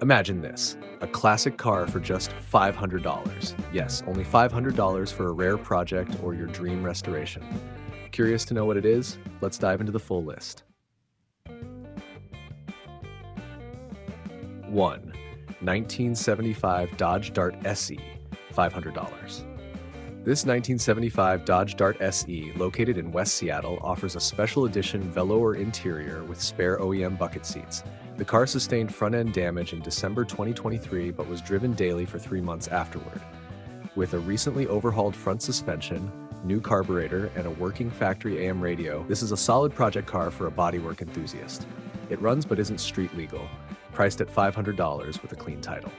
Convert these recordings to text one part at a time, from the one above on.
Imagine this, a classic car for just $500. Yes, only $500 for a rare project or your dream restoration. Curious to know what it is? Let's dive into the full list. 1. 1975 Dodge Dart SE, $500. This 1975 Dodge Dart SE, located in West Seattle, offers a special edition velour interior with spare OEM bucket seats. The car sustained front-end damage in December 2023 but was driven daily for 3 months afterward. With a recently overhauled front suspension, new carburetor, and a working factory AM radio, this is a solid project car for a bodywork enthusiast. It runs but isn't street legal, priced at $500 with a clean title.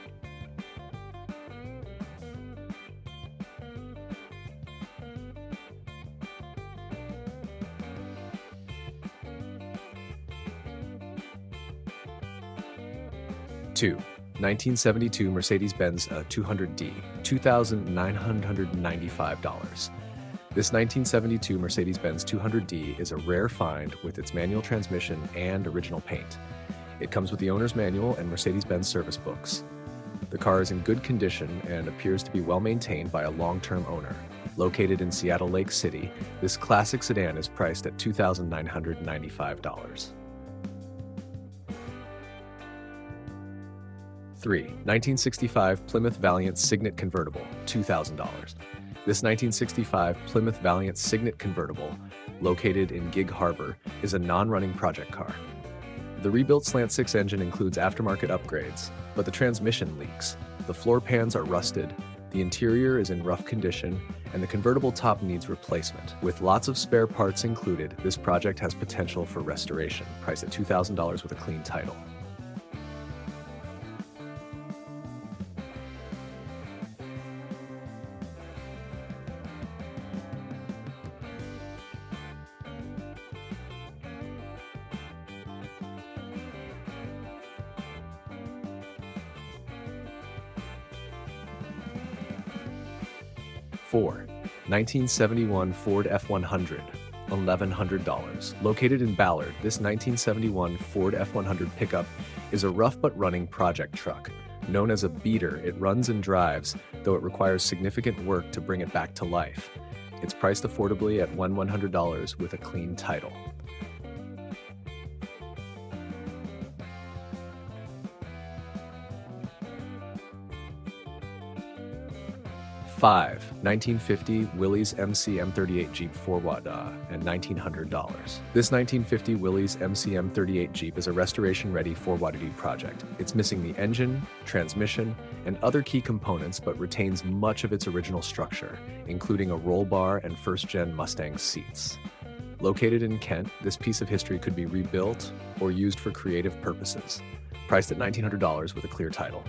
Two, 1972 Mercedes-Benz 200D, $2,995. This 1972 Mercedes-Benz 200D is a rare find with its manual transmission and original paint. It comes with the owner's manual and Mercedes-Benz service books. The car is in good condition and appears to be well maintained by a long-term owner. Located in Seattle Lake City, this classic sedan is priced at $2,995. 3. 1965 Plymouth Valiant Signet Convertible, $2,000. This 1965 Plymouth Valiant Signet Convertible, located in Gig Harbor, is a non-running project car. The rebuilt Slant 6 engine includes aftermarket upgrades, but the transmission leaks, the floor pans are rusted, the interior is in rough condition, and the convertible top needs replacement. With lots of spare parts included, this project has potential for restoration, priced at $2,000 with a clean title. 4. 1971 Ford F100, $1,100. Located in Ballard, this 1971 Ford F100 pickup is a rough but running project truck. Known as a beater, it runs and drives, though it requires significant work to bring it back to life. It's priced affordably at $1,100 with a clean title. 5. 1950 Willys MC M38 Jeep 4WD and $1,900. This 1950 Willys MC M38 Jeep is a restoration-ready 4WD project. It's missing the engine, transmission, and other key components but retains much of its original structure, including a roll bar and first-gen Mustang seats. Located in Kent, this piece of history could be rebuilt or used for creative purposes. Priced at $1,900 with a clear title.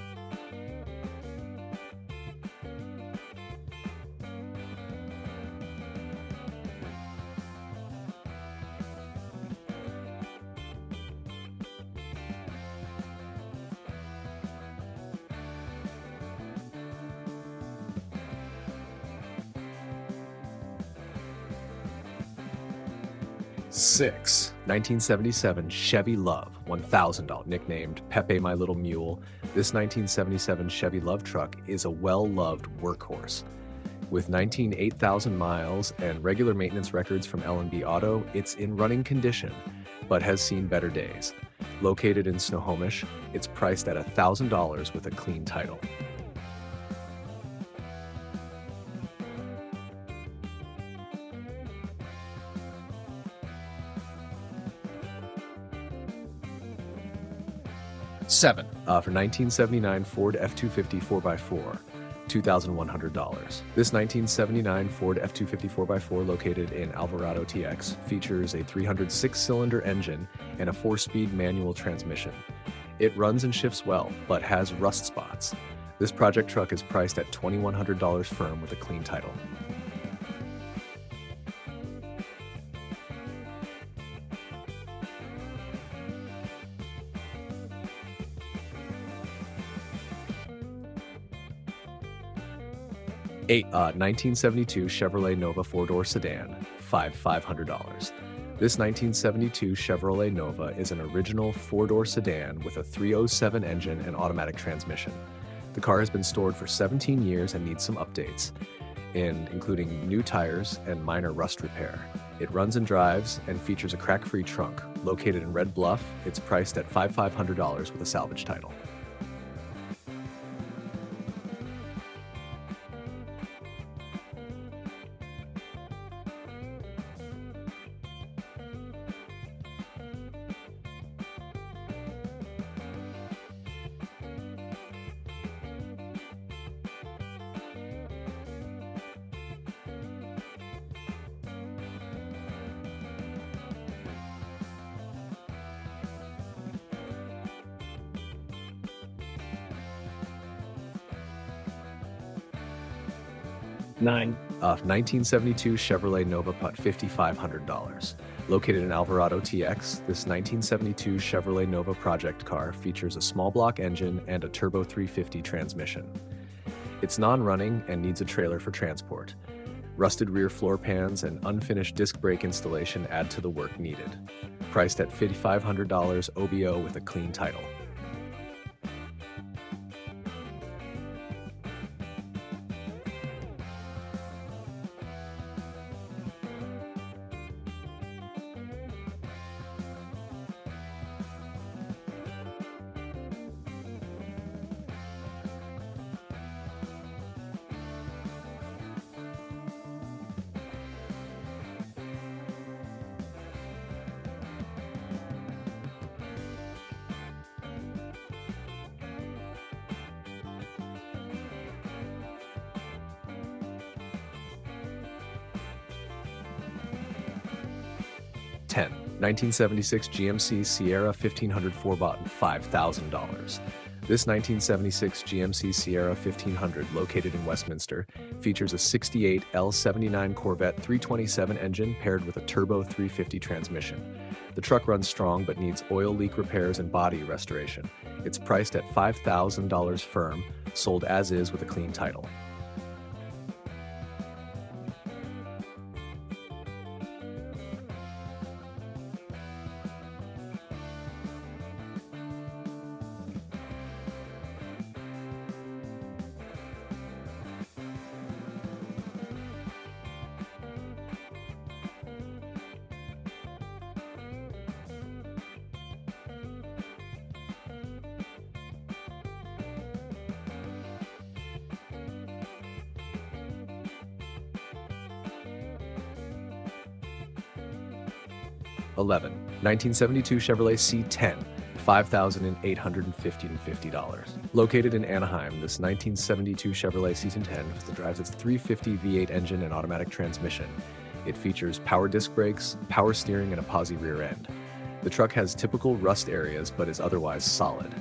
6. 1977 Chevy Love, $1,000, nicknamed Pepe My Little Mule. This 1977 Chevy Love truck is a well-loved workhorse. With 8,000 miles and regular maintenance records from L&B Auto, it's in running condition, but has seen better days. Located in Snohomish, it's priced at $1,000 with a clean title. 7. For 1979 Ford F-250 4x4, $2,100. This 1979 Ford F-250 4x4 located in Alvarado TX features a 306-cylinder engine and a 4-speed manual transmission. It runs and shifts well, but has rust spots. This project truck is priced at $2,100 firm with a clean title. 8. 1972 Chevrolet Nova 4-door sedan, $500. This 1972 Chevrolet Nova is an original four-door sedan with a 307 engine and automatic transmission. The car has been stored for 17 years and needs some updates, including new tires and minor rust repair. It runs and drives and features a crack-free trunk. Located in Red Bluff, it's priced at $5,500 with a salvage title. Nine. 1972 Chevrolet Nova Putt, $5,500. Located in Alvarado TX, this 1972 Chevrolet Nova project car features a small block engine and a turbo 350 transmission. It's non-running and needs a trailer for transport. Rusted rear floor pans and unfinished disc brake installation add to the work needed. Priced at $5,500 OBO with a clean title. $10. 1976 GMC Sierra 1500 4-button, $5,000. This 1976 GMC Sierra 1500, located in Westminster, features a 68 L79 Corvette 327 engine paired with a turbo 350 transmission. The truck runs strong but needs oil leak repairs and body restoration. It's priced at $5,000 firm, sold as is with a clean title. $11. 1972 Chevrolet C10, $5,850. Located in Anaheim, this 1972 Chevrolet C10 drives its 350 V8 engine and automatic transmission. It features power disc brakes, power steering, and a posi rear end. The truck has typical rust areas but is otherwise solid.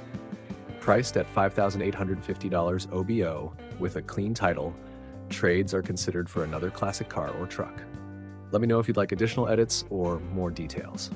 Priced at $5,850 OBO with a clean title, trades are considered for another classic car or truck. Let me know if you'd like additional edits or more details.